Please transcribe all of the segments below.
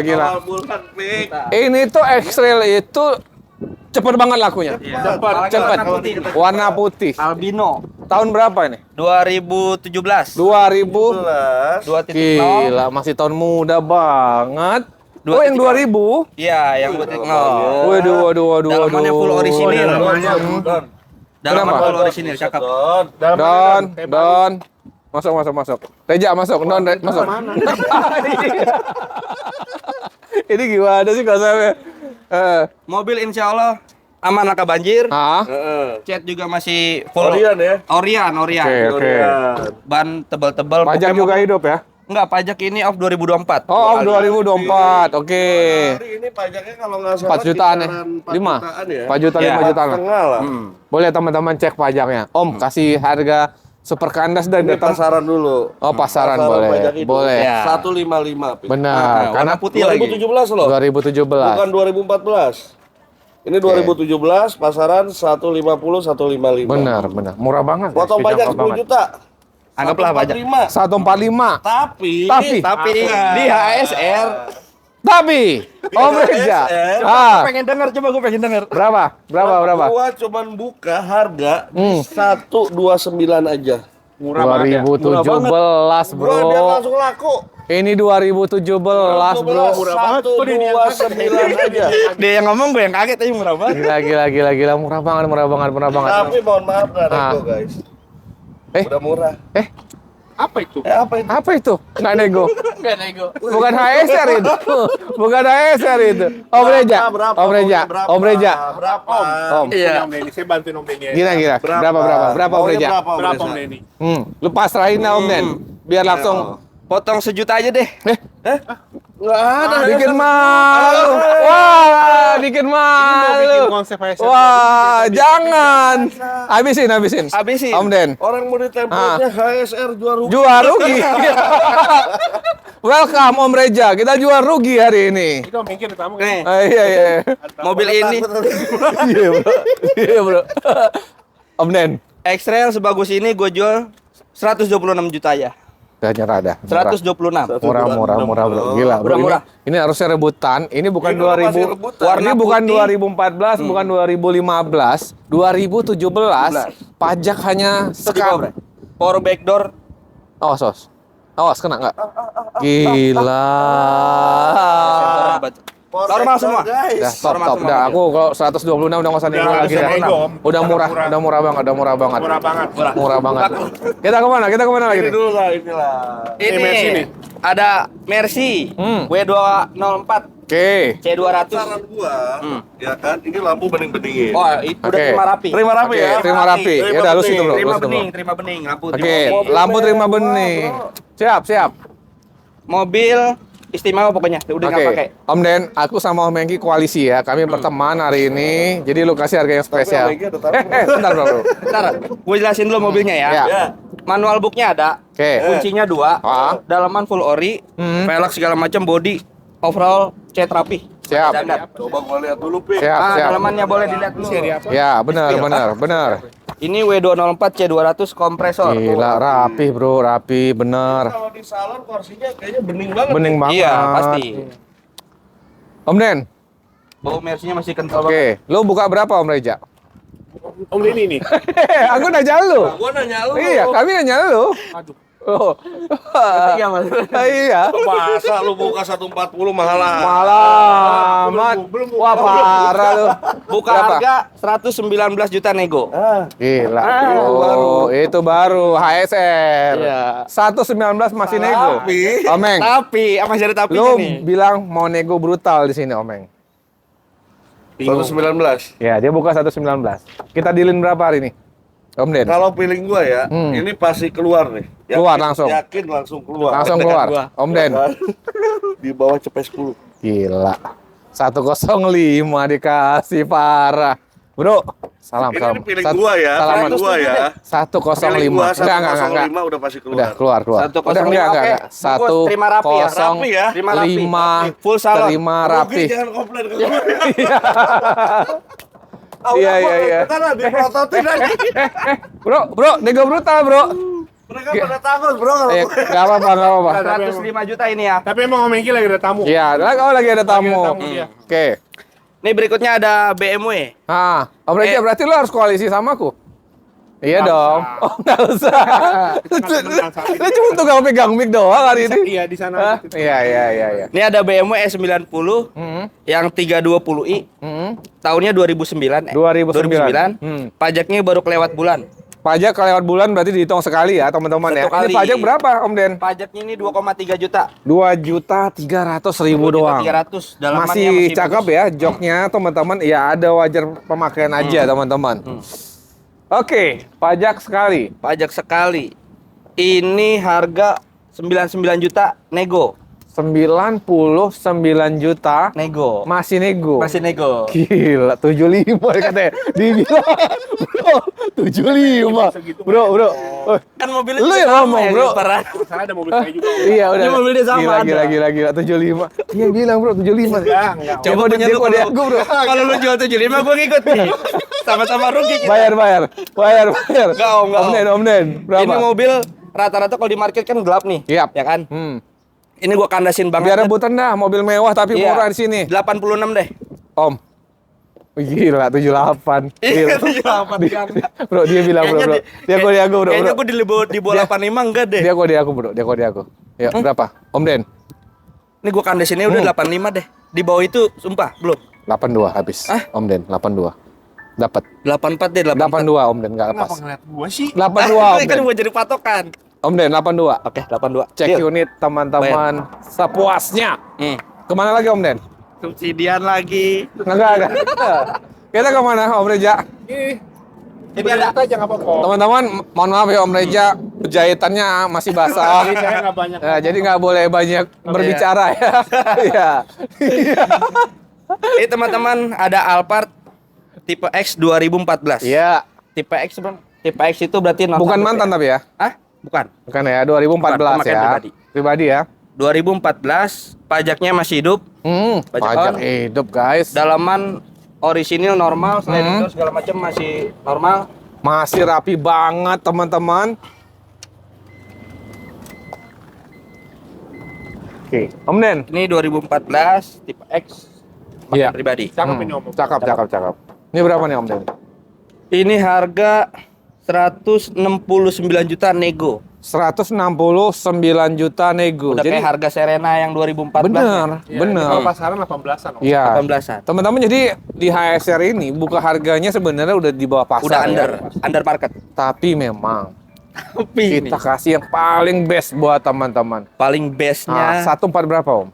Gila. Awal bulan, Pik. Ini tuh X-Trail itu cepet banget lakunya. Cepet. Warna putih. Albino. Tahun berapa ini? 2017. 2000. 2.0. Gila, masih tahun muda banget. Oh, yang 2000? Iya, yang 2.0. Waduh. Dalamannya full orisinil. Dalaman Kenapa? full orisinil, cakep. Don. Masuk. Reja masuk, Don, masuk. Ini gimana sih konsepnya? Mobil insya Allah aman laka banjir. Hah? Cat juga masih full. Orion ya? Orion. Oke. Ban tebal-tebal. Pajak juga hidup ya? Enggak, pajak ini off 2024. Oh, 2024. Oke. Hari ini pajaknya kalau nggak salah 4 jutaan ya? 5? 4 jutaan ya? 4 juta, 5 jutaan lah. Setengah lah. Boleh teman-teman cek pajaknya. Om, kasih harga super kandas dan Ini datang. pasaran dulu. Oh, pasaran boleh. pajak itu. Boleh. Ya. 155, Pik. Benar, karena warna putih lagi. 2017 loh. 2017. Bukan 2014. Ini 2017, pasaran 150, 155. Benar. Murah banget. Potong Guys, pajak dijangkau 10 juta. Anggaplah pajak. 145. 145. Tapi Tapi di HSR. Tapi Om Reja. Pengen denger, coba gue pengen denger. Berapa? Gua cuman buka harga 129 aja. 2017, Gua dia Bro. langsung laku. Ini 2017, Bro. 129 aja. Dia yang ngomong, gue yang kaget aja murah banget. Gila. Murah banget. Tapi mohon maaf nggak Ah. nego, guys. Eh? Udah murah. Apa itu? Apa itu? Apa itu? Nggak nego. Enggak nego. Bukan HSR itu. Bukan HSR itu. Om Reja. Berapa? Om Reja. Berapa? Om. Iya. Om Denny, saya bantuin Om Denny. Gila. Berapa Om Maunya Reja? Berapa Om Denny? Lu pasrahin lah Om Den. Biar langsung Potong sejuta aja deh. Nggak ada. bikin malu. Wah, bikin Bikin malu. konsep HSR. Wah, jangan. Habisin. Habisin. Om Den. Orang mau ditempelnya HSR jual rugi. Jual rugi. Welcome Om Reja. Kita jual rugi hari ini. Itu Om Engki ada tamu kan? Nih, Iya. mobil ini Iya, Bro. Om Den. X-Trail sebagus ini gue jual 126 juta ya. Udah nyerah dah. 126. Murah, Bro. Gila, Bro. Murah. Ini harusnya rebutan. Ini bukan Ini 2000. masih rebutan. Ini Warna bukan putih. 2014, bukan 2015, 2017. Pajak hanya sekali. Power backdoor. Awas kena nggak? Gila. Normal semua. Guys. Dah, top. Normal Dah, aku kalau 126 udah nggak usah nego Udah lagi nggak dah. usah nego, Om. Udah murah banget. Murah banget. Kita kemana lagi Ini nih? dulu lah, inilah. Ini Mercy nih. ada Mercy W204 Oke. C200. Saran gua, ya kan, ini lampu bening-beningin. Oh, itu udah Oke. terima rapi. Terima rapi Oke, ya. terima rapi. Ya udah lu situ, Bro. Terima Lu situ, Bro. bening, lampu. Oke, terima. lampu terima bening. Siap. Mobil istimewa pokoknya. Udah nggak Oke, pakai. Om Den, aku sama Om Engki koalisi ya. Kami berteman hari ini. Jadi lu kasih harga yang spesial. Om Engki ada tamu. Bentar, Bro. Bentar, gue jelasin dulu mobilnya ya. Ya. Ya. Manual booknya ada. Oke. Kuncinya 2. Ah. Dalaman full ori. Velg segala macam, body overall cat rapi. Siap. Standar. Coba gua lihat dulu, Pi. Siap. Dalamannya boleh dilihat dulu. Ya, benar. Ini W204 C200 kompresor. Gila, rapi, Bro. Rapi, bener. Kalau di salon kursinya kayaknya bening banget. Bening banget. Iya, pasti. Om Den, Bau Mercy-nya masih kental oke. banget. Lu buka berapa, Om Reja? Om Denny nih. Aku nanya lu. Gua nanya lu. Iya, kami nanya lu. Aduh. Oh. Iya, Mas. Iya. Masa lu buka 140 mahal lah. Malamat. Wah, parah lu. Buka Berapa? harga 119 juta nego. Gila. Oh, itu baru HSR. Iya. 119 masih nego. Tapi Omeng, Tapi, masih ada tapinya lu nih. bilang mau nego brutal di sini, Omeng. 119. Ya, dia buka 119. Kita dealin berapa hari ini? Om Den. Kalau feeling gua ya, ini pasti keluar nih. Keluar langsung. Yakin langsung keluar. Langsung keluar. Om Den. Di bawah cepet 10. Gila. 105 dikasih parah. Bro, salam. Ini feeling gua ya, Salaman. feeling gua ya. 105. Feeling gua Enggak. 105 udah pasti keluar. Udah keluar. 105. Udah enggak. Oke. Bungkus, terima rapi ya. Rapi ya. Terima rapi. 5 Full salon. terima Rugi rapi. jangan komplain ke gua. Iya. Bentar lah, diprototin aja. Bro, nego brutal, Bro. Mereka pada takut bro kalau Nggak apa-apa, nggak apa-apa. 105 juta ini ya. Tapi emang Om Engki lagi ada tamu. Iya, lagi ada tamu. tamu dia. Oke. Nih berikutnya ada BMW. Ah, Om Reja berarti lo harus koalisi sama aku. Iya Nggak dong. usah. Oh, nggak usah. Kita nggak temenan saat ini. Lu cuma tukang pegang mic doang hari ini. Iya di sana. Hah? Iya. Ini ada BMW E90 Hmm. yang 320i. Hmm. Tahunnya 2009. 2009. 2009. Hmm. Pajaknya baru kelewat bulan. Pajak kelewat bulan berarti dihitung sekali ya teman-teman ya. Satu Ini kali. pajak berapa Om Den? Pajaknya ini 2,3 juta. 2.300.000 doang. 300. Dalamannya Masih cakep bagus. ya joknya teman-teman. Ya ada wajar pemakaian aja teman-teman. Oke, pajak sekali. Pajak sekali. Ini harga 99 juta nego. 99 juta Nego. masih nego. Masih nego. Gila, 75 katanya. Dibilang, bro, 75. Bro. Oh, Kan mobilnya Lu juga yang sama ngomong, ya, bro. parah. Saya ada mobil saya juga. iya udah. Ini mobilnya sama ada. Gila, 75. Iya bilang bro, 75. Enggak. Coba punya lu kode kalau aku bro. kalau lu jual 75 gua ngikut nih. Sama-sama rugi kita. Bayar. Enggak, Om. Om Den. Berapa? Ini mobil rata-rata kalau di market kan gelap nih. Yap. Ya kan? Hmm. Ini gua kandasin banget. Biar rebutan dah, mobil mewah tapi Iya. murah di sini. 86 deh. Om. Gila, 78. Iya, Gila. 78. Bro, dia bilang bro. Kayaknya Dia kode aku bro. Kayaknya bro. gua di bawah 85 enggak deh. Dia kode aku bro, dia kode aku. Ya, berapa? Om Den. Ini gua kandasinnya udah 85 deh. Di bawah itu sumpah belum. 82 habis. Om Den, 82. Dapat. 84 deh, 84. 82 Om Den enggak Kenapa lepas. ngeliat gua sih? 82 Om Ini kan Den. gua jadi patokan. Om Den 82. Oke, 82. Cek Deal. unit teman-teman sepuasnya. Kemana lagi Om Den? Subsidian lagi. Enggak. Kita kemana Om Reja? Ini ada aja nggak apa-apa. Teman-teman, mohon maaf ya Om Reja, jahitannya masih basah. Jadi saya nggak banyak. Nah, jadi nggak boleh banyak berbicara ya. Iya. Ini teman-teman ada Alphard tipe X 2014. Iya. Tipe X Bang. Tipe X itu berarti non Bukan sangkut mantan ya? tapi ya. Hah? Bukan. Bukan ya, 2014 Bukan, pemakaian ya. pribadi. Pribadi ya. 2014, pajaknya masih hidup, Pajak on. hidup guys. dalaman orisinil normal, sliding door segala macam masih normal. Masih rapi banget teman-teman. Oke, Om Den. Ini 2014 tipe X Iya. pakai pribadi. Cakep ini Om. Cakep. Ini berapa nih Om Den? Ini harga 169 juta nego. 169 juta nego. Udah kayak harga Serena yang 2014. bener, Iya, bener. Kalau pasaran 18-an Om. Iya. 18-an. Teman-teman jadi di HSR ini buka harganya sebenarnya udah di bawah pasar. Udah ya. under market. Tapi memang Tapi kita kasih yang paling best buat teman-teman. paling Nah, bestnya. 14 berapa Om?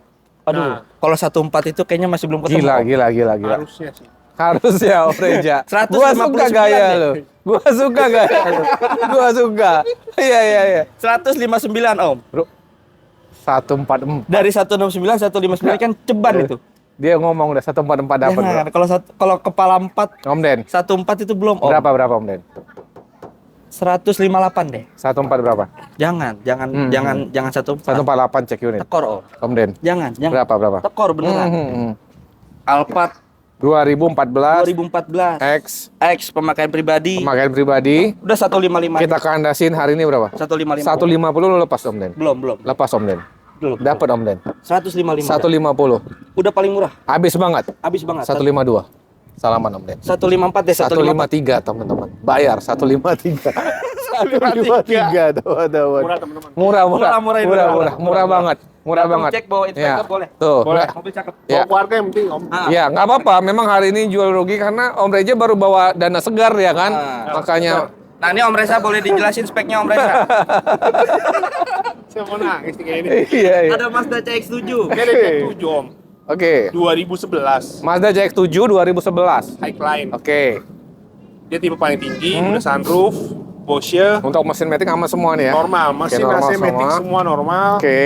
Aduh, kalau 14 itu kayaknya masih belum ketemu. Gila. Harusnya sih. Harus ya Om Reja. 159 Gua suka gaya deh. lu. Gua suka. Iya. 159 Om. Bro. 144. Dari 169 159 kan ceban itu. Dia ngomong udah 144 dapat, Bro. Jangan, kalau kepala 4 Om Den. 14 itu belum Om. Berapa Om Den? 158 deh. 14 berapa? Jangan 14. 148 cek unit. Tekor Om. Om Den. Jangan. Berapa? Tekor beneran. Alphard 2014 2014 X pemakaian pribadi. pemakaian pribadi. Udah 155. Kita kandasin hari ini berapa? 155. 150 lu lepas Om Den. Belum. Lepas Om Den. Belum. Dapat Om Den. 155. 150. Udah paling murah. Habis banget. Habis banget. 152. Salaman Om Den. 154 deh, 154. 153 teman-teman. Bayar 153. 153 teman-teman. Murah teman-teman. Murah banget. Murah Datang banget. cek bawa inspektor Ya. boleh. Tuh. Boleh. Mobil cakep. Ya. Bawa keluarga yang penting Om. Ya, nggak apa-apa. Memang hari ini jual rugi karena Om Reja baru bawa dana segar ya kan. Makanya Nah, ini Om Reza boleh dijelasin speknya Om Reza. Saya mau nangis nih kayak ini. iya. Ada Mazda CX-7. Ini ada Jack 7 Om. Oke. 2011. Mazda CX-7 2011. Highline. Oke. Dia tipe paling tinggi, udah sunroof, Bosche, Untuk mesin matic sama semua nih ya. normal, Oke, mesin normal AC matic semua normal. Oke.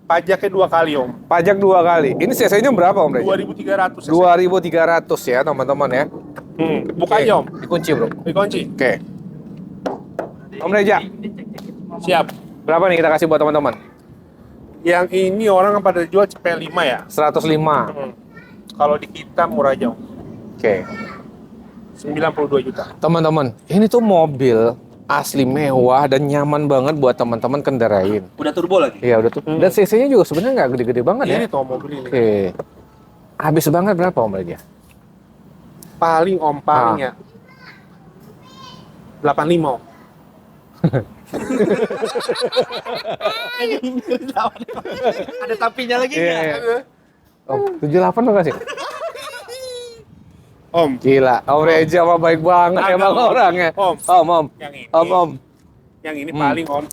Pajaknya 2 kali Om. Pajak 2 kali. Ini CC-nya berapa Om Reja? 2.300. 2.300 ya teman-teman ya. Buka Oke. aja Om. Dikunci bro. Dikunci. Oke. Om Reja, Siap. berapa nih kita kasih buat teman-teman? Yang ini orang yang pada jual CP5 ya. 105. Kalau di kita murah aja Om. Oke. 92 juta. Teman-teman, ini tuh mobil asli mewah dan nyaman banget buat teman-teman kendarain. Udah turbo lagi. Iya udah tuh. Dan CC-nya juga sebenarnya nggak gede-gede banget ya. Ini tuh mobil ini. Oke. Habis banget berapa Om aja? Paling Om palingnya 85 Om. Ada tapinya lagi Iya, nggak? iya. Om, 78 lo kasih? Om, Gila, Om Reja mah baik banget Agak, emang Om. orangnya. Om. Om. yang ini. Om. Yang ini paling Om.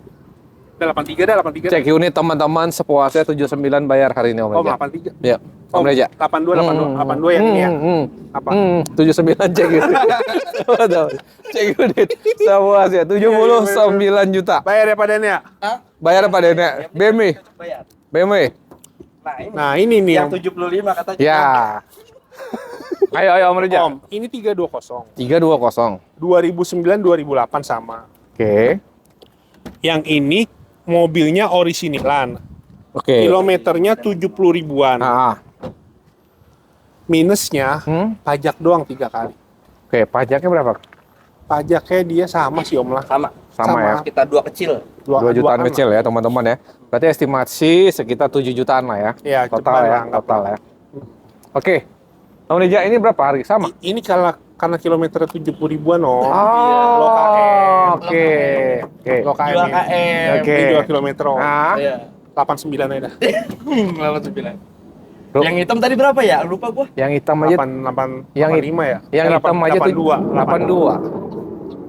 Udah 83 dah, 83. Cek unit teman-teman sepuasnya 79 bayar hari ini Om Om, Reja. 83. Ya, Om Reja. 82, 82 yang ini ya. Apa? 79 cek unit. Betul. Cek unit sepuasnya 79 juta. Bayar ya padanya ya? Hah? Bayar apa Dene? BMW. Bayar. BMW. Nah, ini Nah, ini nih yang yang 75 katanya. Ya. Ayo Om Reja. Om, ini 320. 320. 2009 2008 sama. Oke. Yang ini mobilnya orisinilan. Oke. Kilometernya 70 ribuan. Ah. Minusnya Hmm? pajak doang 3 kali. Oke, pajaknya berapa? Pajaknya dia sama sih Om lah. Sama ya. Kita dua kecil. 2 jutaan duaan kecil lah. ya teman-teman ya. Berarti estimasi sekitar 7 jutaan lah ya. Ya, Total cepat ya, lah, anggap total lah. ya. Oke. Om Reja ini berapa harga? Sama? Ini karena kilometer 70 ribuan Om. Oh, Lo KM. oke. Oke. Lo KM. Jual ini. KM. Oke. Ini 2 kilometer Om. Nah, Iya. 89 aja dah. 89. Bro. Yang hitam tadi berapa ya? Lupa gua. yang hitam aja 8, yang 85 ya? yang hitam aja tuh 82.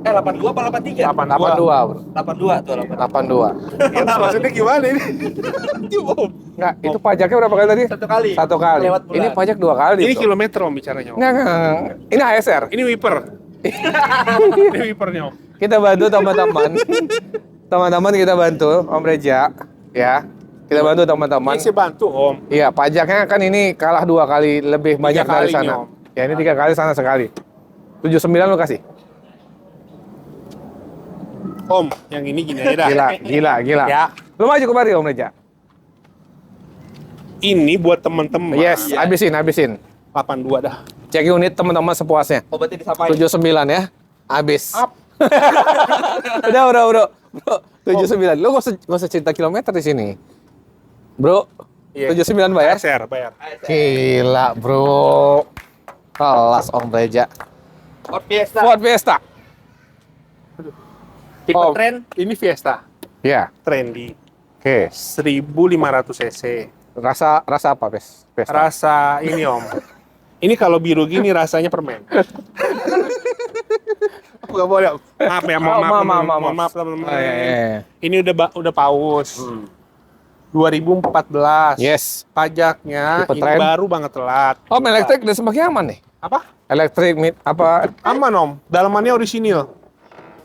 82 apa 83? 82, Bro. 82 tuh 82. 82. Maksudnya gimana ini? Enggak, itu pajaknya berapa kali tadi? Satu kali. Satu kali. Lewat bulan. Ini pajak 2 kali. Ini Bro. kilometer Om bicaranya Om. Enggak. Ini HSR. Ini wiper. Ini wipernya Om. Kita bantu teman-teman. Teman-teman kita bantu Om Reja ya. Kita bantu teman-teman. Ini saya bantu Om. Iya, pajaknya kan ini kalah 2 kali lebih banyak dari kalinya, sana. Om. Ya, ini 3 kali sana sekali. 79 lu kasih. Om, yang ini gini aja dah. Gila. Ya. Lu maju kemari Om Reja. Ini buat teman-teman. Yes, Iya. habisin. 82 dah. Cek unit teman-teman sepuasnya. Oh, berarti disamain. 79 ya. Habis. Up. Udah, bro. 79. Lu gak usah cerita kilometer di sini. Bro, Iya. 79 bayar? HSR, bayar. Gila, bro. Kelas Om Reja. Ford Fiesta. Ford Fiesta. Tipe Om. tren. Ini Fiesta. Ya, Trendy. oke. 1500 cc. Rasa apa, Fiesta? Rasa ini Om. Ini kalau biru gini rasanya permen. Gak boleh. Om. Maaf ya, mohon maaf teman-teman. Oh, iya. Ini udah paus. 2014. Yes. Pajaknya Tipe ini tren. baru banget telat. Om, elektrik dan semakin aman nih. Apa? Elektrik apa? Aman Om. Dalamannya orisinil.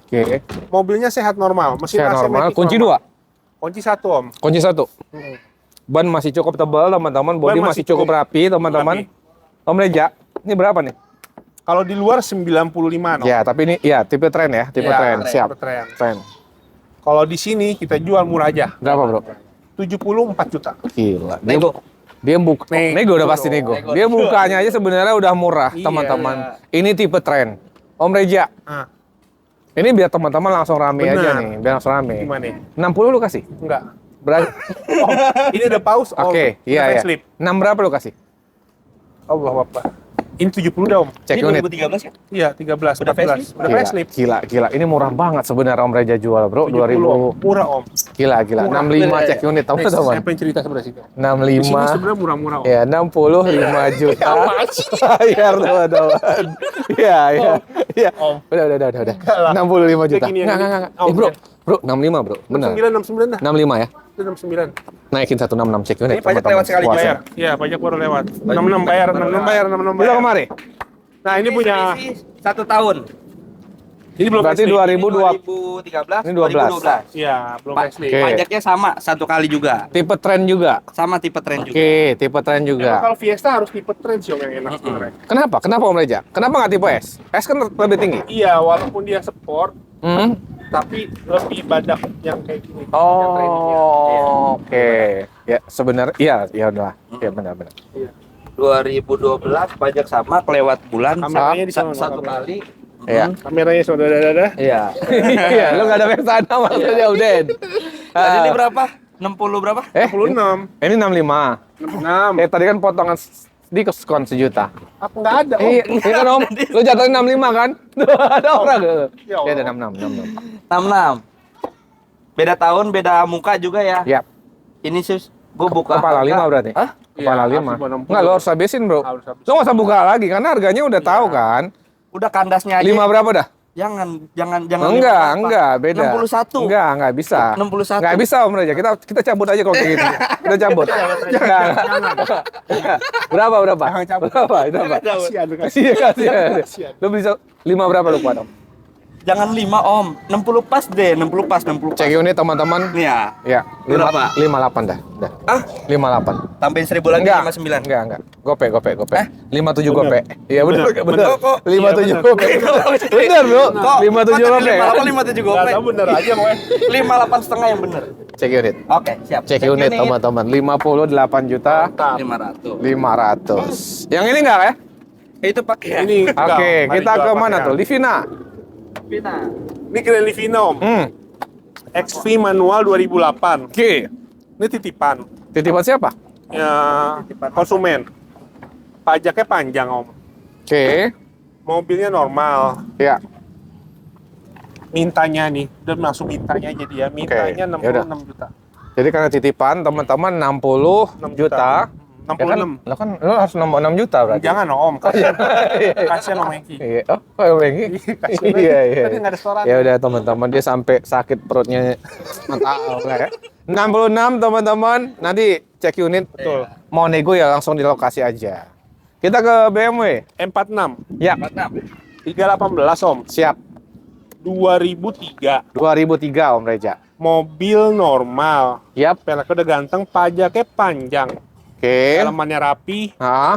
Oke. Mobilnya sehat normal. Mesin Saya AC normal. matic Kunci normal. 2. Kunci 1 Om. Kunci 1. Ban masih cukup tebal, teman-teman. Bodi Ban masih masih cukup cukup rapi, teman-teman. Om Reja, ini berapa nih? Kalau di luar 95 Om. Ya, tapi ini ya tipe tren ya, tipe Ya, tren. tren. Siap. Tren. Tren. Kalau di sini kita jual murah aja. Berapa, Bro? 74 juta. Gila. Nego. Dia buka nego udah Nego pasti nego. Nego. Dia bukanya aja sebenarnya udah murah, Iya. teman-teman. Ini tipe tren. Om Reja, Ah, ini biar teman-teman langsung rame Benar. aja nih, biar langsung rame. gimana nih? 60 lu kasih? Enggak. Berarti Om, ini udah pause Om. Oke, iya Udah ya. facelift. 6 berapa lu kasih? Allah Akbar. Ini 70 dah Om. Cek Ini unit. 2013 kan? Iya, 13, Udah 14. Udah Gila, facelift. gila. Ini murah banget sebenarnya Om Reja jual, Bro. 70 Om. 2000. Murah Om. Gila. Murah, 65 bener, cek ya. unit, teman-teman. Saya pengen cerita sebelah situ. Di sini 65. sebenarnya murah-murah Om. Ya, 65 juta. Bayar teman-teman. Iya. Om. Udah. lah. 65 juta. Kayak gini yang Enggak. gini. Oh, Bro, iya. bro, 65, Bro. Benar. 69 dah. 65 ya. Itu 69. Naikin 166 cek unit. Ini pajak lewat sekali Puasa. Bayar. Iya, pajak baru lewat. 66 bayar, 66 bayar, 66 Bisa bayar. kemari? Nah, ini punya 1 tahun. ini belum Berarti facelift. 2002. 2013, Ini 12. 2012. Iya, belum facelift. Oke. Pajaknya sama 1 kali juga. Tipe tren juga. Sama tipe tren juga. Oke, tipe tren Emang juga. kalau Fiesta harus tipe tren sih Om yang enak sebenarnya. Kenapa Om Reja? Kenapa nggak tipe S? S kan lebih tinggi. Iya, walaupun dia sport, Hmm? tapi lebih badak yang kayak gini. Yang trendy-nya. Iya. Oh, oke. Ya, sebenarnya ya udah. Ya benar. Iya. 2012 pajak sama kelewat bulan Kameranya di sana, satu kameranya. kali Iya. Kameranya sudah ada. Iya. Iya, lu nggak ada yang sana maksudnya Uden. Tadi ini berapa? 60 berapa? 46. Ini 65. 6. Tadi kan potongan diskon 1 juta. Apa enggak ada? Iya, iya kan Om. Lu jatuhin 65 kan? Tuh, ada orang. Ya Ya ada Allah. 66. 66. Beda tahun, beda muka juga ya. Ya. Ini sih gua buka. Kepala harga. 5 berarti. Hah? Kepala Iya, 5. harus 60. Enggak, lu harus habisin, Bro. Harus habisin. Lu nggak usah buka lagi karena harganya udah tahu kan. Udah kandasnya aja. 5 berapa dah? Jangan. Enggak, beda. 61. Enggak bisa. 61. Enggak bisa Om Reja. Kita cabut aja kalau kayak gitu. Kita cabut. Jangan. Berapa? Jangan cabut. Berapa? Kasihan lu, Iya, kasihan. Lu bisa 5 berapa lu kuat, Om? Jangan 5 Om. 60 pas deh, 60 pas. Cek unit teman-teman. Iya. Ya, Berapa? 58 dah. Dah. Ah, 58. tambahin 1000 lagi 59. Enggak. Gope. 57 gope. Iya benar. Kok? 57 Iya, gope. Benar, Bro. Kok 57 gope. 57 gope. Enggak tahu bener aja pokoknya. 58 setengah yang bener. Cek unit. Oke, siap. Cek unit teman-teman. 58 juta 500. 500. Yang ini enggak ya? Itu pakai. Ini Oke, kita ke mana tuh? Livina. Ini keren Livina, Om. XV manual 2008. Oke. Ini titipan. Titipan siapa? Ya, konsumen. Pajaknya panjang, Om. Oke. Mobilnya normal. Ya. Mintanya nih, udah langsung mintanya aja dia. Mintanya Oke, yaudah. 66 juta. Jadi karena titipan teman-teman 60 juta. 66. Ya kan, lu harus 66 juta berarti. Jangan, Om. Kasihan Om Eki. Iya. Oh, kalau Bengi. Kasihan Iya. Tadi nggak ada setoran. Ya udah teman-teman, dia sampai sakit perutnya. Mantap ya. 66 teman-teman. Nanti cek unit. Betul. Mau nego ya langsung di lokasi aja. Kita ke BMW. M46. Ya, 318, Om. siap. 2003. 2003 Om Reja. Mobil normal. Yap. Peleknya udah ganteng, pajaknya panjang. Oke. Elemannya rapi, Hah?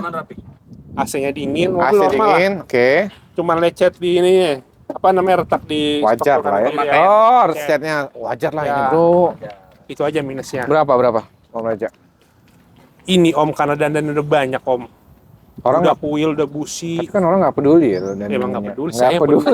AC-nya dingin, mobil AC normal lah. dingin. Oke. Cuman lecet di ininya. Apa namanya, retak di Wajar stok lah ya. kanan kiri Oh, setnya wajar lah ini, Ya. Bro. Itu aja minusnya. Berapa Om Reja? Ini Om, karena dandan udah banyak, Om. Orang udah nggak, kuil, udah busi. tapi kan orang nggak peduli ya. Dan Emang nggak peduli, Nggak saya peduli.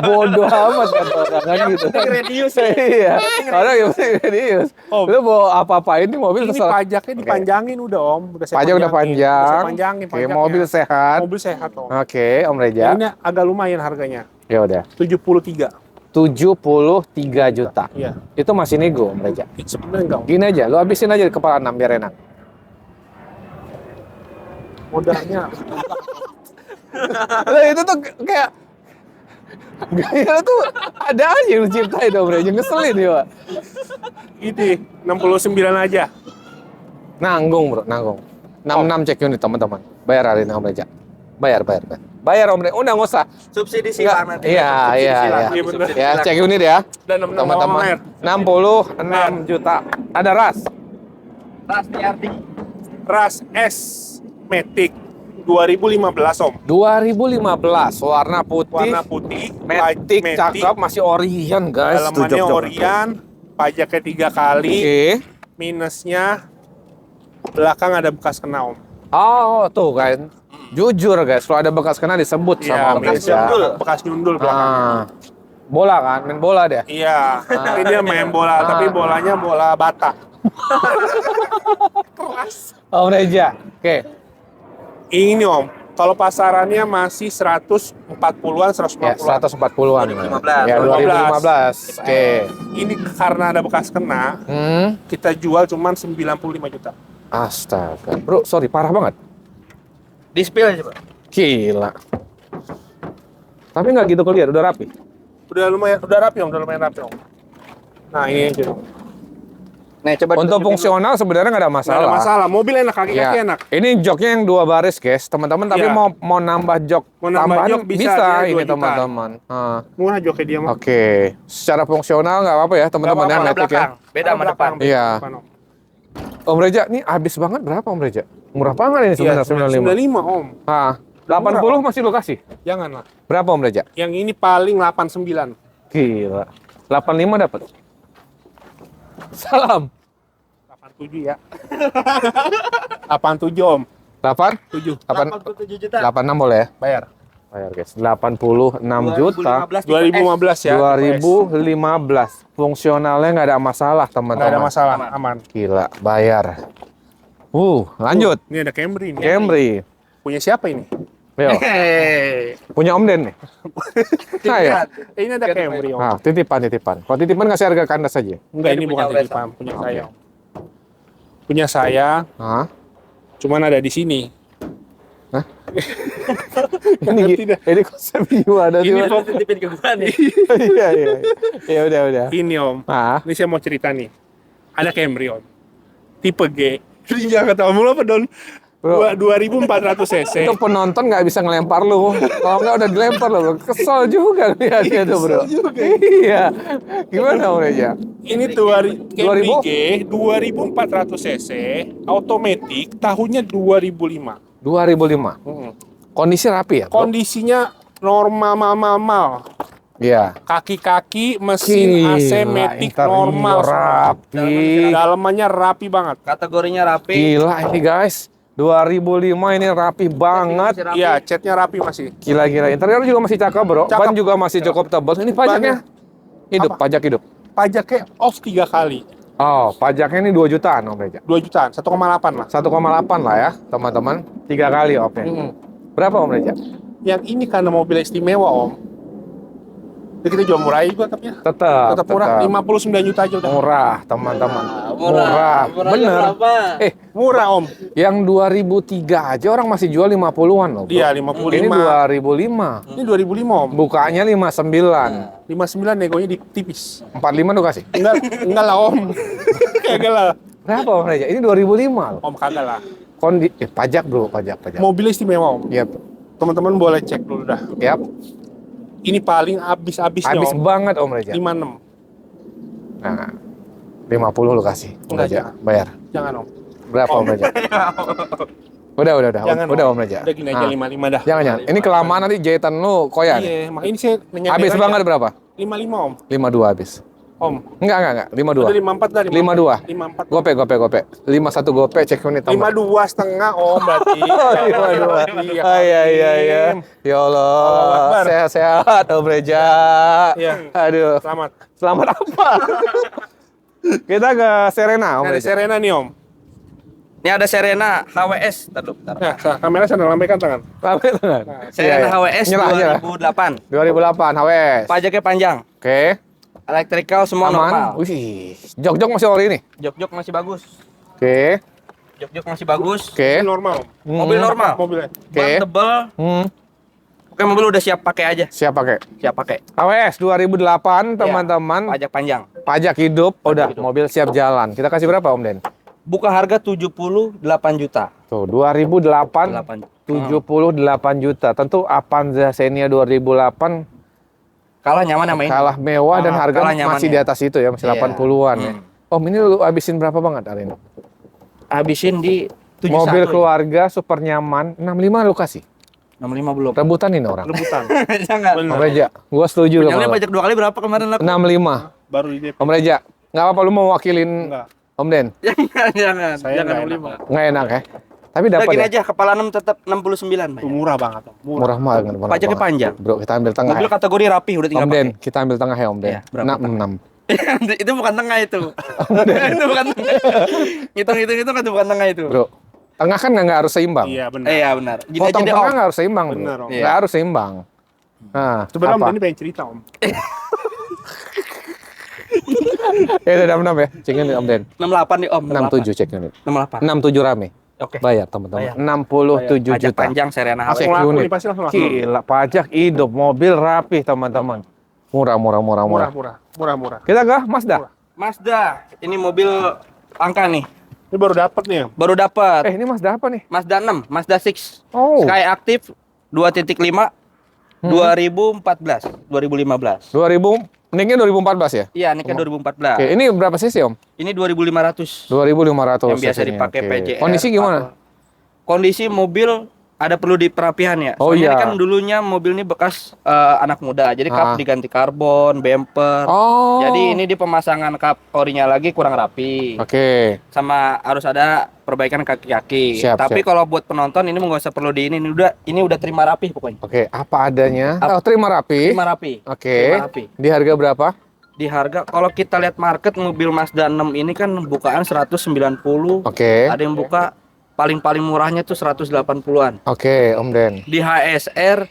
Bodoh amat kata orang kan gitu. Radius Iya. Orang yang penting radius. Om. Lu mau apa-apain ini mobil Ini terserah. pajaknya dipanjangin udah, Om. Udah saya Pajak udah panjangin. panjang. Udah saya panjangin Oke, pajaknya. mobil sehat. Mobil sehat, Om. Oke, Om Reja. Ini agak lumayan harganya. Ya udah. 73. 73 juta. Iya. Itu masih nego, Om Reja. Sebenarnya enggak, Om. Gini aja, lu habisin aja di kepala 6 biar enak. Modalnya Lah itu tuh kayak gaya lu tuh ada aja yang lu ciptain Om Reja, ngeselin ya, Pak. ini 69 aja. Nanggung, Bro, nanggung. 66 cek unit, teman-teman. Bayar hari ini Om Reja. Bayar. Bayar Om Reja. Udah nggak usah. Subsidi Enggak. silang nanti. Iya. Iya, bener. Ya, cek unit ya. Dan 66 Teman-teman. Omer. 66 juta. Ada ras. Tas TRD. Ras S Matic 2015, Om. 2015, warna putih. Warna putih, Matic, cakep, masih Orion, guys. Tuh, Dalamannya jok-jok. Orion, pajaknya 3 kali. Oke. Minusnya belakang ada bekas kena, Om. Oh, tuh kan. Jujur, guys, kalau ada bekas kena disebut sama Om bekas Reja. nyundul, bekas nyundul belakang. Ah. Bola kan, main bola dia. Iya, tapi dia main bola, tapi bolanya bola bata. Om Reja. Oke. Ini, Om, kalau pasarannya masih 140-an, 150-an. Ya, 140-an. 2015. Ya, 2015. Oke. Ini karena ada bekas kena, kita jual cuman 95 juta. Astaga. Bro, sorry, parah banget. Di spill aja, Pak. Gila. Tapi nggak gitu kelihatan, udah rapi. Udah rapi, Om, udah lumayan rapi, Om. Nah, ini aja. Nih, coba Untuk fungsional sebenarnya nggak ada Nggak masalah. ada masalah, mobil enak, kaki-kaki Ya. enak. Ini joknya yang 2 baris, guys, teman-teman. Tapi Iya. mau nambah jok Mau nambah tambahan jok bisa, bisa dia ini 2 jutaan. teman-teman. Murah joknya dia mah. Oke, secara fungsional nggak apa-apa ya teman-teman ya, Nggak apa-apa, Matic ya. Beda sama depan. Iya. Depan, Om. Om Reja, ini habis banget berapa Om Reja? Murah banget ini Iya, sebenarnya 95. 95, Om. Ah, 80 masih lo kasih. Jangan lah. Berapa Om Reja? Yang ini paling 89. Gila. 85 dapat. Salam. 87 ya. 87, Om. 8? 7. 8 87 juta. 86 boleh ya? Bayar. Bayar guys, 86 juta. 2015 2015 ya. 2015. Fungsionalnya nggak ada masalah, Nggak ada teman-teman. masalah, aman. Gila, bayar. Lanjut. Ini ada Camry nih. Camry. Punya siapa ini? Yo, punya Om Den nih. Saya. Ini ada Camry, Om. Nah, titipan. Kalau titipan ngasih harga kandas aja. Enggak, ini bukan titipan, punya saya. Om. Punya saya, Hah? cuman ada di sini. Hah? Ngerti dah. Ini konsep gimana sih? Ini Mas? mau titipin ke gua nih. Iya. Ya udah. Ini Om, Ah, ini saya mau cerita nih. Ada Camry Om, tipe G. Jangan kata Om apa Don? Bro. 2400 cc. itu penonton nggak bisa ngelempar lu. Kalau nggak udah dilempar lu, bro. Kesel juga lihatnya tuh, bro. Iya. Gimana Om Reja? Ini Camry 2000? G 2400 cc, automatic, tahunnya 2005. 2005. Kondisi rapi ya? Bro? Kondisinya normal. Iya. Kaki-kaki, mesin AC matic normal. Rapi. Dalamannya rapi banget. Kategorinya rapi. Gila ini guys. 2005 ini rapi banget. Iya, catnya rapi masih. Gila. Interior juga masih cakep, bro. Cakep. Ban juga masih cukup tebal. Ini pajaknya hidup, Apa? pajak hidup. Pajaknya off 3 kali. Oh, pajaknya ini 2 jutaan Om Reja. 2 jutaan, 1,8 lah. 1,8 lah ya, teman-teman. 3 kali off-nya. Berapa Om Reja? Yang ini karena mobil istimewa, Om. Jadi kita jual murah juga tetapnya. Tetap Tetap murah, 59 juta aja udah. murah, teman-teman. Murah. Bener. Berapa? Murah, Om. Yang 2003 aja orang masih jual 50-an loh, bro. Iya, 55. Ini 2005. Ini 2005, Om. Bukanya 59. 59 negonya tipis. 45 tuh kasih. Enggak lah, Om. Kagak lah. Berapa Om Reja? Ini 2005 loh. Om kagak lah. Pajak bro, pajak. Mobil istimewa, Om. Yap, Teman-teman boleh cek dulu dah. yap. Ini paling habis-habisnya, Habis Om. banget Om Reja. 56. Nah, 50 lu kasih. Om Enggak, Reja, jangan. bayar. Jangan, Om. Berapa Om Reja? Udah. Jangan, Udah Om Reja. Udah gini aja, Nah, 55 dah. Jangan. Ini kelamaan nanti jahitan lu koyak. Iya, makanya ini saya nanya. Habis banget berapa? 55, Om. 52 habis. Om. Enggak. Udah 52. 54 dah. 52. 54. Gope. 51 gope cek unit teman. 52 setengah, Om, berarti. 52. Iya. Ya Allah, Allahu Akbar. sehat-sehat Om Reja. Iya. Aduh, Selamat. selamat apa? Kita ke Serena Om Nah, ada Reja. Serena nih, Om. Ini ada Serena HWS. Bentar. Nah, kamera saya lambaikan tangan. Rame tangan. Serena Iya. HWS Nyerah. 2008. 2008 HWS. Pajaknya panjang. Oke. Electrical semua normal. Aman. Wih, jok-jok masih ori nih. Jok-jok masih bagus. Oke. Jok-jok masih bagus. Oke. Ini normal, Om. Mobil normal. Mobilnya. Oke. Ban tebel. Oke, mobil udah siap pakai aja. Siap pakai. Siap pakai. HWS 2008 teman-teman. Pajak panjang. Pajak hidup. Udah, hidup. mobil siap jalan. Kita kasih berapa Om Den? Buka harga 78 juta. Tuh, 2008 78 juta. Tentu Avanza Xenia 2008 Kalah nyaman sama ini. kalah mewah dan harga kalah nyaman masih ya. di atas itu ya, masih Iya. 80-an ya. Om, ini lu habisin berapa banget hari ini? Habisin di 71. Mobil keluarga super nyaman, 65 lu kasih. 65 belum. Rebutan ini orang. Rebutan. Jangan. Om Reja, gua setuju loh. Punyanya pajak 2 kali berapa kemarin laku? 65. Baru di DP. Om Reja, nggak apa-apa lu mau wakilin Enggak. Om Den? Jangan. Saya Jangan nggak 65. Nggak enak ya. Tapi Udah dapat gini ya. aja, kepala 6 tetap 69. Bay. Itu murah banget, Om. Murah banget. murah Pajaknya banget. panjang. Bro, kita ambil tengah Mobil ya. kategori rapi udah tinggal Om Den, pakai. kita ambil tengah ya Om Den. Iya, berapa? 66. Itu bukan tengah itu. Itu bukan tengah. Hitung-hitung itu kan bukan tengah itu. Bro, tengah kan nggak harus seimbang. Iya, benar. Iya benar. Gini aja Potong deh tengah Om. nggak harus seimbang, bro. Benar, Om. Nggak harus seimbang. Nah, Sebenarnya Om apa? ini pengen cerita, Om. Ya udah 66 ya, cek unit Om Den. 68 nih Om. 67 cek unit. 68. 67 rame. Oke. Bayar teman-teman. Bayar. 67 Pajak juta. panjang Serena Cek HWS. Langsung laku unit. nih, pasti langsung laku. Gila, pajak hidup, mobil rapih teman-teman. Murah. Murah. Kita ke Mazda. Mazda. Ini mobil angka nih. Ini baru dapat nih, Om. Baru dapat. Ini Mazda apa nih? Mazda 6, Mazda 6. Oh, Sky Active 2.5 2014, 2015. 2000, nicknya 2014 ya? Iya, ini kan 2014. Oke, ini berapa cc Om? Ini 2500. 2500 Yang biasa cc-nya. dipakai Oke. PJR. Kondisi gimana? Kondisi mobil ada perlu diperapihan ya. Oh, Soalnya iya. ini kan dulunya mobil ini bekas anak muda. Jadi Ah. kap diganti karbon, bumper. Oh. Jadi ini di pemasangan kap orinya lagi kurang rapi. Oke. Sama harus ada perbaikan kaki-kaki. Siap, Tapi siap. kalau buat penonton ini nggak usah perlu ini udah terima rapi pokoknya. Oke, apa adanya. Oh, terima rapi. Terima rapi. Oke. Terima rapi. Di harga berapa? Di harga kalau kita lihat market mobil Mazda 6 ini kan bukaan 190. Oke. Ada yang buka paling murahnya tuh 180-an. Oke, Om Den. Di HSR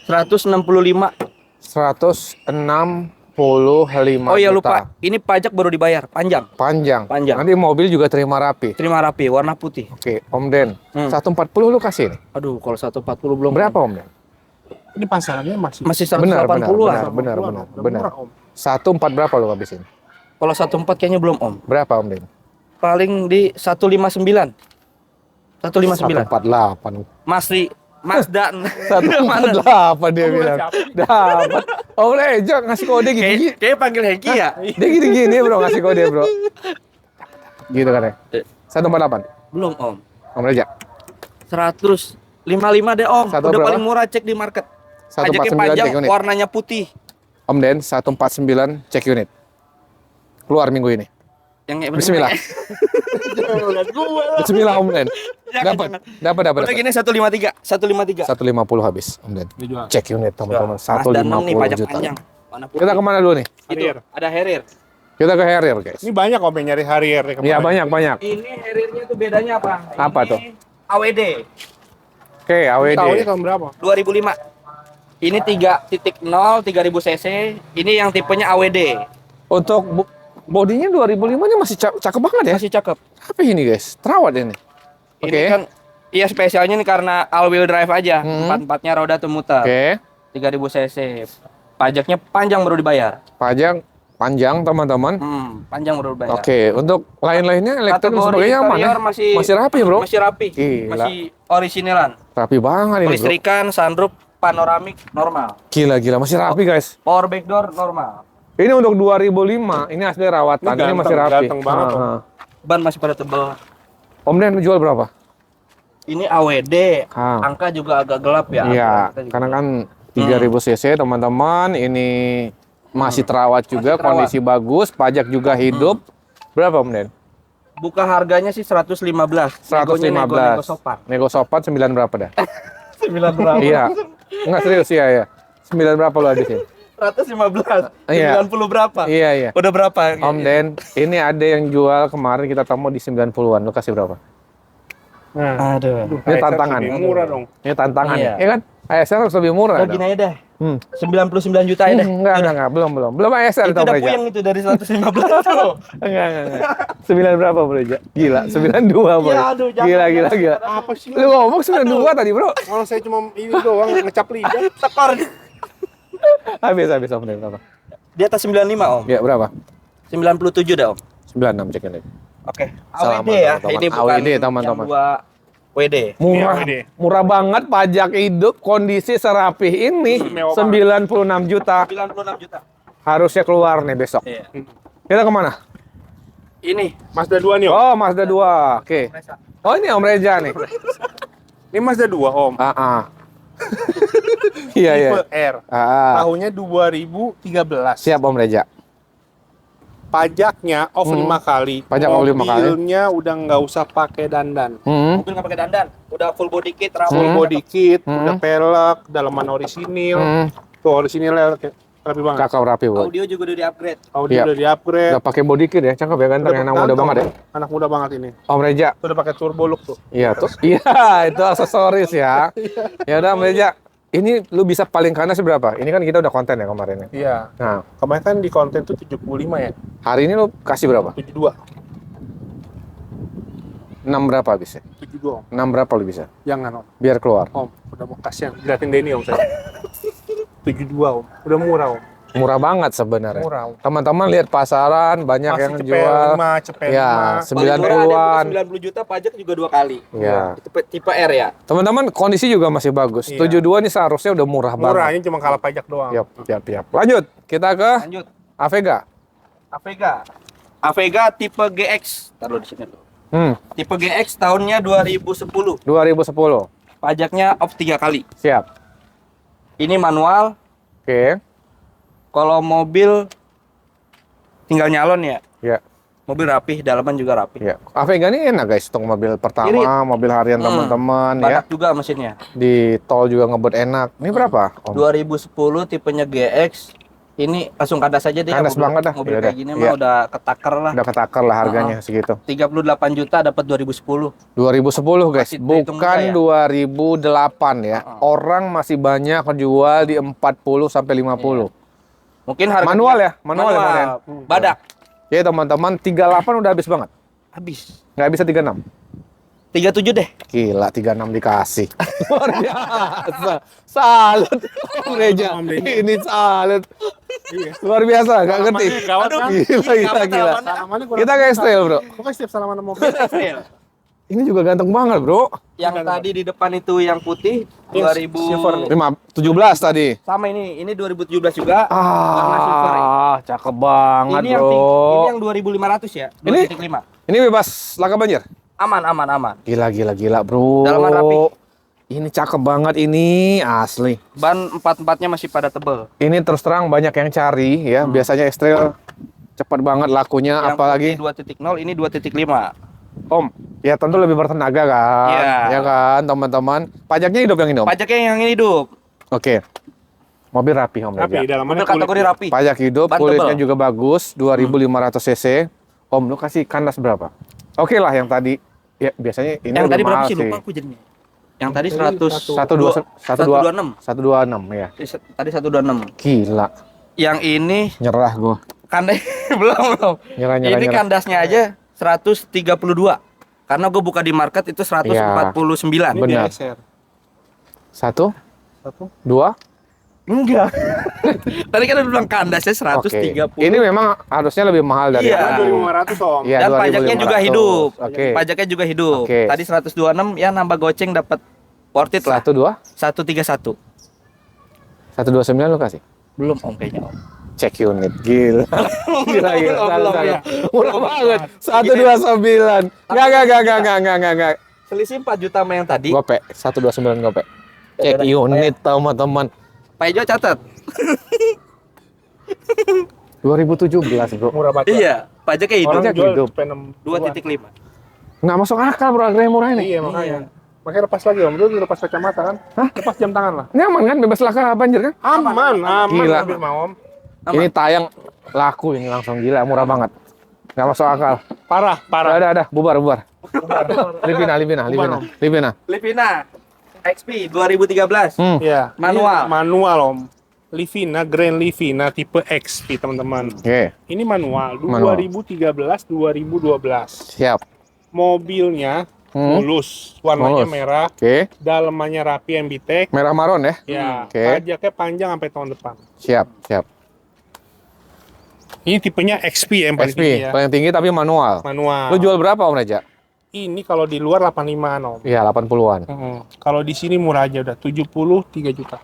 165. 165 Oh iya juta. lupa, ini pajak baru dibayar, panjang. Panjang. Panjang. Nanti mobil juga terima rapi. Terima rapi, warna putih. Oke, Om Den. 140 lu kasih nih. Aduh, kalau 140 belum. Berapa Om Den? Ini pasarannya masih Masih Benar, 180-an. benar. udah murah, Om. 14 berapa lu habisin? Kalau 14 kayaknya belum, Om. Berapa Om Den? Paling di 159. 159. 148. Masih Mazda 148 dia bilang. Dapat. Om Reja ngasih kode gitu. Kayak panggil Hengki ya? Dia gini-gini bro ngasih kode bro. Gitu kan ya. 148. Belum, Om. Om Reja. 155 deh, Om. Satu Udah berapa? paling murah, cek di market. 149 Pajaknya cek panjang, unit. warnanya putih. Om Den 149 cek unit. Keluar minggu ini. Yang Bismillah. Bismillah Om Den. Jangan, Dapat. Udah gini 153, 153. 150 habis Om Den. dijual. Cek unit teman-teman. Mazda 6 nih 150 pajak juta. panjang. Warna putih. Kita kemana dulu nih? Itu, Harrier. ada Harrier. Kita ke Harrier guys. Ini banyak Om yang nyari Harrier ya, Iya kemarin. banyak. Ini Harriernya tuh bedanya apa? Apa Ini tuh? AWD Oke, AWD. Tahunnya tahun berapa? 2005. Ini 3.0 3000 cc. Ini yang tipenya AWD. Untuk bodinya 2005 ini masih cakep banget ya. Masih cakep. Apa ini guys? Terawat ini. Oke. Ini kan iya spesialnya nih karena all wheel drive aja. Hmm. Empat-empatnya roda tuh muter. Oke. 3000 cc. Pajaknya panjang baru dibayar. Pajak panjang teman-teman. Panjang baru dibayar. Oke, untuk lain-lainnya elektrik dan Kategori sebagainya aman ya? interior masih rapi bro? Masih rapi. Gila. Masih originalan. Rapi banget ini bro. Kelistrikan, sunroof, panoramik normal. Gila, masih rapi guys. Power back door normal. Ini untuk 2005, ini asli rawatan, Ini ini ganteng, masih rapi. ganteng banget, Om. Ban masih pada tebal. Om Den jual berapa? Ini AWD. Angka juga agak gelap ya. Iya, Angka juga karena kan 3000 cc teman-teman, ini masih terawat juga, Masih terawat. kondisi bagus, pajak juga hidup. Berapa Om Den? buka harganya sih 115. 115. Nego sopan. Nego sopan 9 berapa dah? 9 berapa? Iya. Enggak serius ya. 9 berapa lo habisin? 115. Iya. 90 berapa? Iya. Udah berapa? Om Den, ini ada yang jual kemarin kita temu di 90-an. Lo kasih berapa? Nah, Aduh. Ini tantangan. lebih murah dong. Ini tantangan. Iya. Iya kan? ASR harus lebih murah. Udah gini dong. aja deh. 99 juta aja deh. Enggak. Belum ASR Itu tau udah Breja. puyeng itu dari 115 tuh. Enggak. 9 berapa Breja? Gila, 92 Bro. Ya, aduh, jangan. Gila. Apa sih? Lu ngomong 92 tadi, Bro. Kalau saya cuma ini doang ngecap lidah. Tekor. Habis Om Den berapa? Di atas 95 Om. Ya, berapa? 97 dah Om. 96 cek ini. Oke. Selamat, AWD ya. teman-teman. Ini bukan AWD, teman-teman. yang 2 WD. Murah. Iya, Murah banget pajak hidup, kondisi serapih ini Mewah 96 juta. 96 juta. Harusnya keluar nih besok. Iya. Kita kemana? Ini Mazda 2 nih, Om. Oh, Mazda 2. Oke. Oh, ini Om Reja nih. Ini Mazda 2, Om. Iya. Tipe R. Ah. Tahunnya 2013. Siap Om Reja. Pajaknya off 5 kali. Pajak off 5 kali. Mobilnya udah nggak usah pakai dandan. mobil nggak pakai dandan, udah full body kit, Full rambut. body kit, udah pelek, dalaman orisinil. Tuh orisinilnya rapi banget. Cakep rapi, Bro. Audio juga udah di-upgrade. Audio Iya. udah di-upgrade. Udah pakai body kit ya, cakep ya ganteng, anak muda ganteng. banget ya. Anak muda banget ini. Om Reja. Tuh udah pakai turbo look tuh. Iya tuh. Iya, itu aksesoris ya. Ya udah Om Reja. Ini lu bisa paling kanan seberapa? Ini kan kita udah konten ya kemarin ya. Iya. Nah, Kemarin kan di konten tuh 75 ya. hari ini lu kasih berapa? 72. 6 berapa bisa? 72, Om. 6 berapa lu bisa? Jangan, Om. Biar keluar. Om, udah mau kasihan. Gratin Denny, Om, saya. 72, Om. Udah murah, Om. Murah banget sebenarnya. Murah, Om. Teman-teman lihat pasaran banyak Masih yang cepet jual. 5, cepet Ya, 5. 90-an. 90 juta, pajak juga 2 kali. Ya. Itu tipe R ya. Teman-teman kondisi juga masih bagus. Iya. 72 nih seharusnya udah murah banget. Murahnya cuma kalah pajak doang. Yap. Lanjut, kita ke Lanjut. Avega. Avega tipe GX. Taruh di sini tuh. Tipe GX tahunnya 2010. 2010. Pajaknya off 3 kali. Siap. Ini manual. Oke. Kalau mobil tinggal nyalon ya. Ya. Mobil rapih, dalaman juga rapih. Ya, Avega ini enak guys, untuk mobil pertama, Irit. mobil harian teman-teman ya. Badak juga mesinnya. Di tol juga ngebut enak. Ini berapa? Om? 2010 tipenya GX. Ini langsung kandas aja deh. Kandas mobil, banget dah. Mobil Yaudah. kayak gini Iya. mah udah ketakar lah. Udah ketakar lah harganya segitu. 38 juta dapat 2010. 2010 guys, Masih terhitung bukan murah ya? 2008 ya. Orang masih banyak jual di 40 sampai 50. Mungkin harga Manual ya? Manual ya, Marian? Badak. Ya teman-teman, 38 udah habis banget. Habis. Nggak bisa 36. 37 deh. Gila, 36 dikasih. Luar biasa. Salut. Om Reja. Om Denny. Ini salut. Luar biasa, nggak ngerti. Gawat kan? Gila. Salamannya kurang Kita kayak style, bro. Pokoknya setiap salaman sama mobil. Ini juga ganteng banget, bro. Yang tadi di depan itu yang putih Ini 2000 silver nih. 17 tadi. sama ini 2017 juga. Warna silver ya. Cakep banget, Ini yang bro. ini yang 2500 ya, Ini? 2.5. Ini bebas laka banjir. Aman. Gila, bro. Dalaman rapi. Ini cakep banget ini, asli. Ban empat-empatnya masih pada tebel. Ini terus terang banyak yang cari ya. Biasanya X-Trail cepat banget lakunya, Yang apalagi putih 2.0 ini 2.5. Om. Ya tentu lebih bertenaga kan. Iya. Ya kan, teman-teman. Pajaknya hidup yang ini, Om. Pajaknya yang ini hidup. Oke. Mobil rapi, Om. Rapi, Reja. dalamannya Mobil kategori kulit. rapi. Pajak hidup, Ban kulitnya tebal. juga bagus, 2500 cc. Om, lu kasih kandas berapa? Oke lah yang tadi. Ya biasanya ini Yang lebih tadi berapa mahal sih? Lupa aku jadinya. Yang tadi 126 ya. Tadi 126. Gila. Yang ini Nyerah gua. kandas belum. Nyerah. Ini kandasnya aja 132. Karena gue buka di market itu 149. Ini Benar. DSR. 1 Satu. 2. Enggak. Tadi kan udah bilang kandasnya Oke. 130. Ini memang harusnya lebih mahal dari Iya. yang Kan 2.500 Om. Iya, Dan pajaknya juga 2500. hidup. Oke. Pajaknya juga hidup. Oke. Tadi 126 ya nambah goceng dapat worth it lah. 1 2 131. 129 lu kasih. Belum Om kayaknya Om. Cek unit. Gila. Gila. Belum, Salah. ya. Murah banget. 129. Enggak. Selisih 4 juta sama yang tadi. Gope. 129 gope. Cek unit teman-teman. Pak Ijo catat. 2017, Bro. Murah banget. Iya, pajaknya hidup. Orang Pajak jual hidup. P6. 2.5. Nggak masuk akal, Bro, harganya murah ini. Iya makanya. Makanya lepas lagi Om. Lu lepas kacamata kan? Hah? Lepas jam tangan lah. Ini aman kan? Bebas laka banjir kan? Aman. Gila. Mobil mau Om. Aman. Ini tayang laku ini langsung gila, murah banget. Nggak masuk akal. Parah. Ada. Bubar. Livina. Livina XP 2013. Iya. Manual. Ini manual Om. Livina, Grand Livina tipe XP teman-teman. Oke, Ini manual. Manual. 2013-2012. siap. Mobilnya mulus, warnanya Mulus. merah, Oke, dalamannya rapi MBTEK. merah maron ya? Ya, Oke. pajaknya panjang sampai tahun depan. Siap. Ini tipenya XP yang paling XP, tinggi ya. paling tinggi tapi manual. Manual. Lu jual berapa, Om Reja? Ini kalau di luar 85 Om. Iya, 80-an. Kalau di sini murah aja udah 73 juta.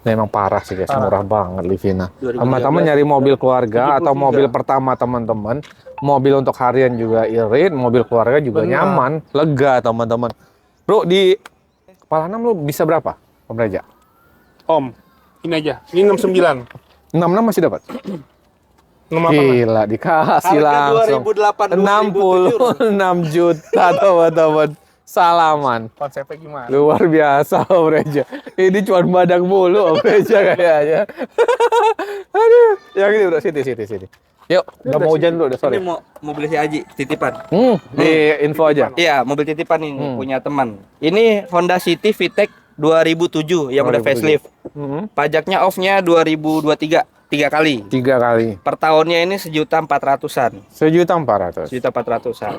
Ini emang parah sih guys, Parah. murah banget Livina. 2013, Teman-teman nyari mobil keluarga atau 73. mobil pertama teman-teman, mobil untuk harian juga irit, mobil keluarga juga Benar. nyaman, lega teman-teman. Bro, di Kepala 6 lu bisa berapa, Om Reja? Om, ini aja. Ini 69. 66 masih dapat? 6 apa? Gila, dikasih langsung. 2008 66 juta teman-teman. Salaman. Konsepnya gimana? Luar biasa Om Reja. Ini cuma badak mulu Om Reja kayaknya. Aduh. Yang ini bro, sini. Yuk, udah mau hujan dulu, udah sore. Ini mau beli si Aji titipan. Di info aja. Iya, mobil titipan ini punya teman. Ini Honda City VTEC 2007 yang udah 2007. facelift. Pajaknya off-nya 2023 3 kali. 3 kali. Per tahunnya ini 1.400-an. 1.400.000. 1.400-an.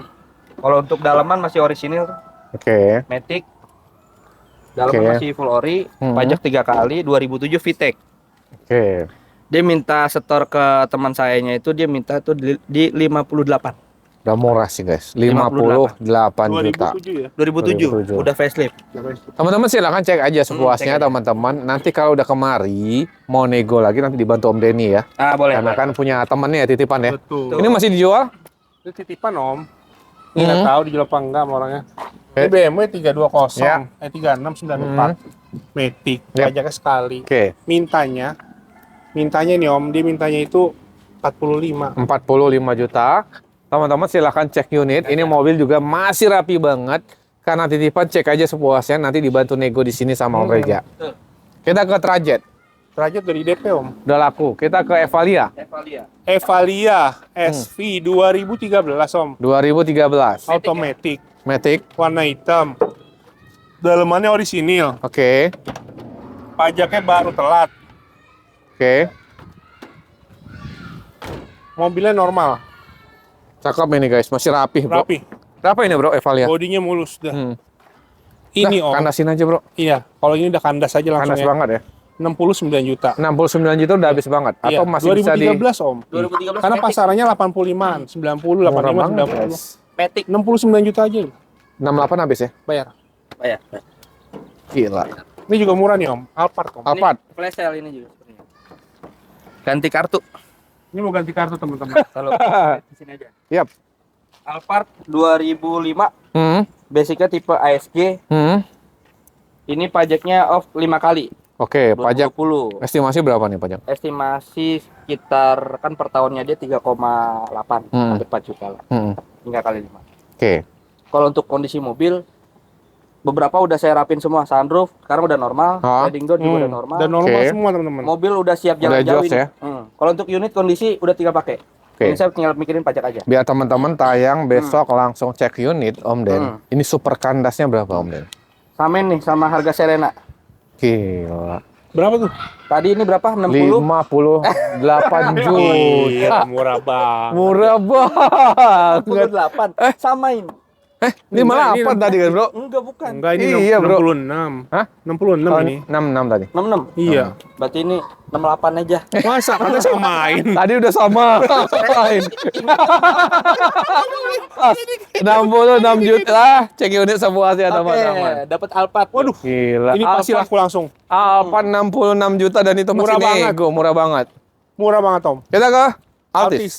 Kalau untuk dalaman masih orisinil tuh. Oke. Matic. Dalaman Oke. masih full ori, pajak 3 kali, 2007 VTEC. Oke. Dia minta setor ke teman sayanya itu, dia minta tuh di 58. Udah murah sih guys. 58 juta. 2007 ya. 2007 udah facelift. Teman-teman silakan cek aja sepuasnya cek aja. teman-teman. Nanti kalau udah kemari mau nego lagi nanti dibantu Om Denny ya. Ah, boleh. Karena kan punya temennya ya titipan ya. Betul. Ini masih dijual? Itu titipan Om. Nggak tahu dijual apa enggak sama orangnya. Ini Eh. BMW 320, Ya. 3694. Matic, Ya. pajaknya sekali. Oke. Mintanya nih Om, dia mintanya itu 45. 45 juta. Teman-teman silahkan cek unit. Ini mobil juga masih rapi banget. Karena titipan cek aja sepuasnya. Nanti dibantu nego di sini sama Om Reja. Kita ke Trajet. Trajet dari DP Om. Udah laku. Kita ke Evalia. Evalia SV 2013 Om. 2013. Automatic. Matic. Warna hitam. Dalemannya orisinil. Oke. Pajaknya baru telat. Oke. Mobilnya normal. Cakep ini guys. Masih rapih bro. Rapi. Berapa ini bro Evalia? Bodinya mulus dah. Hmm. Ini Dah, Om. kandasin aja bro. Iya. Kalau ini udah kandas aja langsung Kandas ya. banget ya. 69 juta. 69 juta udah habis banget. Iya. Atau masih bisa di... 2013 Om. 2013 Karena Matic. pasarannya 85-an. 90, Murah 85, banget 90. guys. Matic. 69 juta aja. 68 habis ya? Bayar. Bayar. Gila. Ini juga murah nih Om. Alphard Om. Alphard. Ini flash sale ini juga sebenarnya. Ganti kartu. Ini mau ganti kartu teman-teman. Kalau di sini aja. Yap. Alphard 2005. Basicnya tipe ASG. Ini pajaknya off 5 kali. Oke, pajak 2020. estimasi berapa nih pajak? Estimasi sekitar kan per tahunnya dia 3,8 hampir 4 juta lah. 3 kali 5. Oke. Kalau untuk kondisi mobil beberapa udah saya rapin semua, sunroof sekarang udah normal, sliding door juga udah normal. Dan normal Oke. semua teman-teman. Mobil udah siap Udah jalan jauh jos ini. ya? Kalau untuk unit kondisi udah tinggal pakai. Oke. Ini saya tinggal mikirin pajak aja. Biar teman-teman tayang besok langsung cek unit Om Den. Ini super kandasnya berapa Om Den? Samain nih sama harga Serena. Gila. Berapa tuh? Tadi ini berapa? 60? 58 juta. Iya, murah banget. Murah banget. 68. Samain. Ini malah Ini apa tadi kan bro? Enggak bukan. Enggak, ini Iya, bro. 66. Hah? 66 Oh, ini. 66 tadi. 66. Iya. Berarti ini 68 aja. Masa katanya samain. Tadi udah sama. 66 juta. Cek unit sepuasnya teman-teman. Dapat Alphard. Waduh, Gila. ini pasti Alphard- laku langsung. Alphard 66 juta dan itu Murah masih banget. nego, murah banget. Murah banget Om. Kita ke Altis.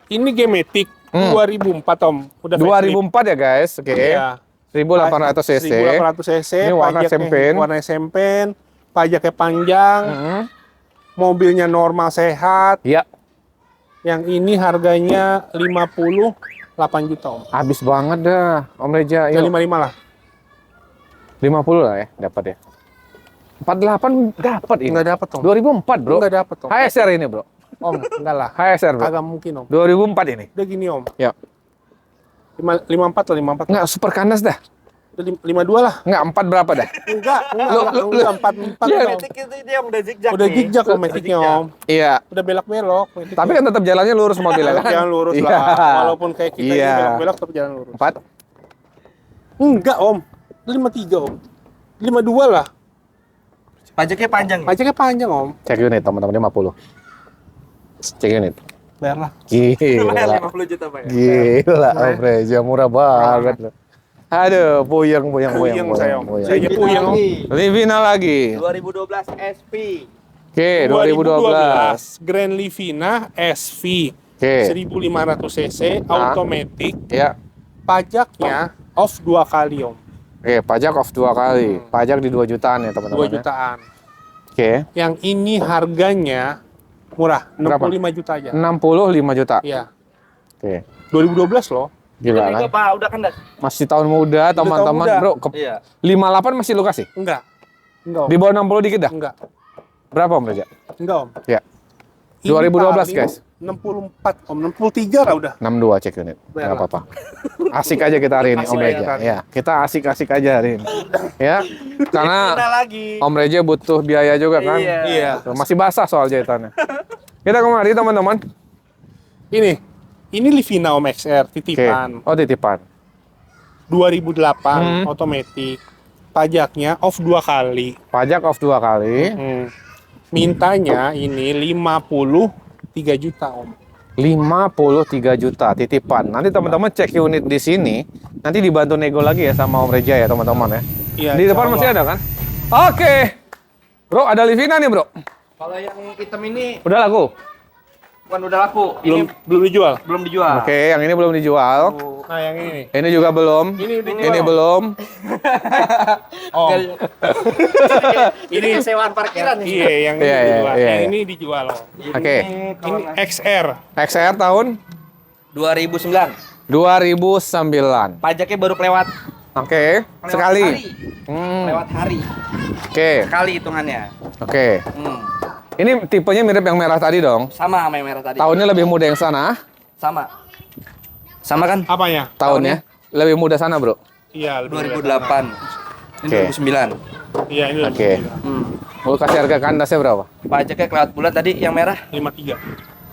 Ini Gematic 2004 Om. Udah 2004 ya guys. Oke. Iya. 1800 cc. 1800 cc. Ini warna pajaknya- champagne. Warna champagne. Pajaknya panjang. Mobilnya normal sehat. Iya, Yang ini harganya 58 juta Om. habis banget dah Om Reja. Ya Yuk. 55 lah. 50 lah ya, dapat ya. 48 dapat ini. Enggak dapat Om. 2004 bro. Enggak dapat Om. HSR ini bro. Om, enggak lah. HSR bro. Kagak mungkin Om. 2004 ini. Udah gini Om. Ya. 54 lah, 54. Enggak super kandas dah. Udah 52 lah. Enggak 4 berapa dah? Enggak, 44 Iya. Om. Matic itu dia udah zigzag. Udah nih. zigzag Om Matic-nya Om. Iya. Udah belok-belok. Matic-nya. Tapi kan tetap jalannya lurus mobilnya kan? Jangan lurus Iya. lah. Walaupun kayak kita ini Iya. belok-belok tetap jalan lurus. 4. Enggak Om. 53 Om. 52 lah. Pajaknya panjang. Pajaknya panjang Om. Cek unit teman-teman 50. Cek unit. Bayar lah. Gila. 50 juta Pak. Gila Om Reja murah banget. Aduh, puyeng. Puyeng saya Om. Saya aja puyeng Om. Livina lagi. 2012 SP. Oke, 2012. Grand Livina SV. Oke. 1500 cc automatic. Ya. Pajaknya off 2 kali Om. Oke, pajak off 2 kali. Pajak di 2 jutaan ya 2 teman-teman. ya. jutaan. Oke. Yang ini harganya murah, Berapa? 65 juta aja. 65 juta. Iya. Oke. 2012 loh. Gila Ini kan? Pak, udah kandas. Masih tahun muda teman-teman, muda. bro. Iya. 58 masih lu kasih? Enggak. Enggak Om. Di bawah 60 dikit dah. Enggak. Berapa Om Reja? Enggak Om. Ya. Ini 2012 paling guys. 64 Om, 63 lah udah. 62 cek unit. Bayar Enggak apa-apa. Asik aja kita hari ini Asik Om aja Reja. tadi. Ya, kita asik-asik aja hari ini. Ya. Karena lagi. Om Reja butuh biaya juga kan? Iya. Iya. Tuh, masih basah soal jahitannya. Kita kemari teman-teman. Ini Livina Om XR Oke. titipan. Oh, titipan. 2008 otomatis. Pajaknya off 2 kali. Pajak off 2 kali. Mintanya ini 53 juta Om. 53 juta titipan. Nanti teman-teman cek unit di sini. Nanti dibantu nego lagi ya sama Om Reja ya teman-teman ya. Iya, Di depan insya masih Allah. ada kan? Oke. Bro, ada Livina nih bro. Kalau yang hitam ini Udah laku? bukan udah laku. Ini Belum dijual. belum dijual. Oke, yang ini belum dijual. Nah, yang ini nih. Ini juga belum. Ini belum. Oh, Ini sewaan parkiran nih. iya yang ini Iya, iya, dijual. iya, Yang iya. ini dijual. Om. Oke. Ini XR. XR tahun 2009. 2009. Pajaknya baru kelewat. Oke, Lewat sekali. hari. Hmm. Lewat hari. Oke, Sekali hitungannya. oke. Hmm. Ini tipenya mirip yang merah tadi dong. Sama sama yang merah tadi. Tahunnya lebih muda yang sana. Sama. Sama kan? Apanya? Tahunnya lebih muda sana, Bro. Iya, lebih 2008. Ini Oke. 2009. Iya, ini Oke. Hmm. Mau kasih harga kandasnya berapa? Pajaknya kelewat bulan tadi yang merah 53.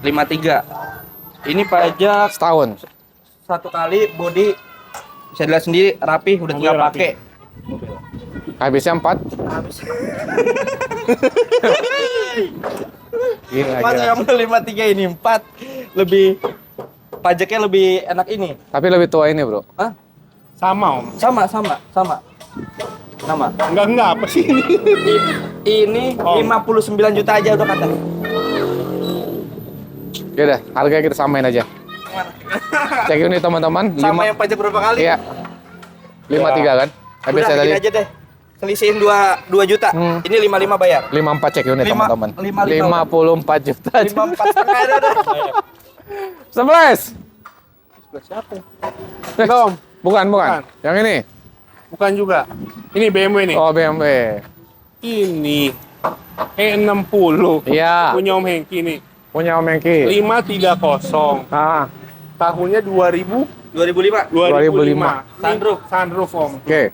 53. Ini pajak Setahun. satu kali body bisa dilihat sendiri rapi udah Mobil tinggal rapi. pakai. Habisnya 4. Gila, Mas gila. yang 53 ini 4 lebih pajaknya lebih enak ini. Tapi lebih tua ini, Bro. Hah? Sama, Om. Sama. Enggak apa sih ini? Ini Oh. 59 juta aja udah kata. Ya udah, harganya kita samain aja. Cek ini teman-teman, Sama yang pajak berapa kali? Iya. 53 kan? Habis Udah saya tadi bikin aja deh. Selisihin 2 juta. Hmm. Ini 55 bayar. 54 cek unit Lima- teman-teman. 55. 54 juta. 54 setengah ada deh. 11. Siapa? Belum. Bukan. Bukan. Yang ini. Bukan juga. Ini BMW nih. Oh, BMW. Ini E60. Iya. Punya Om Hengki nih. Punya Om Hengki. 530. Ah, Tahunnya 2005. 2005. Sunroof. Sunroof, Om. oke.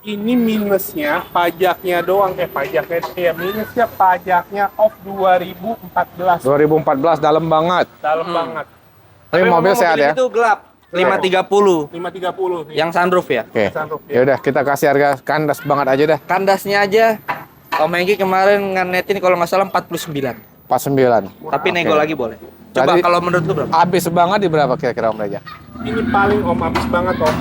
Ini minusnya pajaknya doang minusnya pajaknya off 2014 2014 dalam banget. dalam banget. Tapi mobil sehat ya. Itu gelap. 530. 530 nih. Yang sunroof ya. Oke. Sunroof, Ya udah, kita kasih harga kandas banget aja dah. Kandasnya aja Om Hengki kemarin nganetin kalau nggak salah 49. 49. Tapi nego lagi boleh. Coba Tadi- kalau menurut lu berapa? Habis banget di berapa kira-kira Om Reja? Ini paling Om habis banget Om.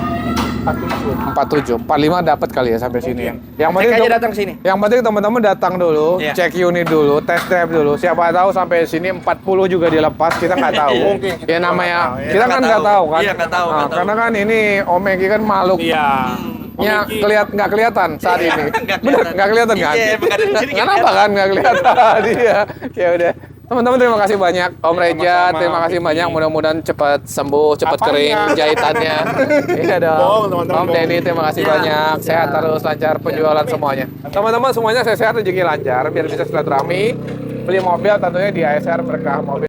47. 47, 45 dapat kali ya sampai sini ya. Yang Cek penting aja tem- datang sini. yang penting teman-teman datang dulu, Iya. cek unit dulu, test drive dulu. Siapa tahu sampai sini 40 juga dilepas, kita nggak tahu. Mungkin, kita Ya juga namanya, nggak tahu, ya. kita kan Nggak nggak tahu. tahu kan. Iya, nggak tahu, Nah, nggak tahu. karena kan ini Om Egi kan makhluk Iya. nya nggak kelihatan saat ini. Nggak Bener, kelihatan. nggak kelihatan kan? Iya, emang ada di sini nggak Kenapa kan nggak kelihatan? Iya. Ya udah. Teman-teman terima kasih banyak Om Reja, Sama-sama, terima kasih Vicky. banyak. Mudah-mudahan cepat sembuh, cepat Apanya? kering jahitannya. Iya dong. Bohong, teman-teman, Om bohong. Denny terima kasih Ya. banyak. Sehat terus, lancar penjualan semuanya. Teman-teman semuanya sehat, rezeki lancar biar bisa silaturahmi. Beli mobil tentunya di ASR Berkah Mobil.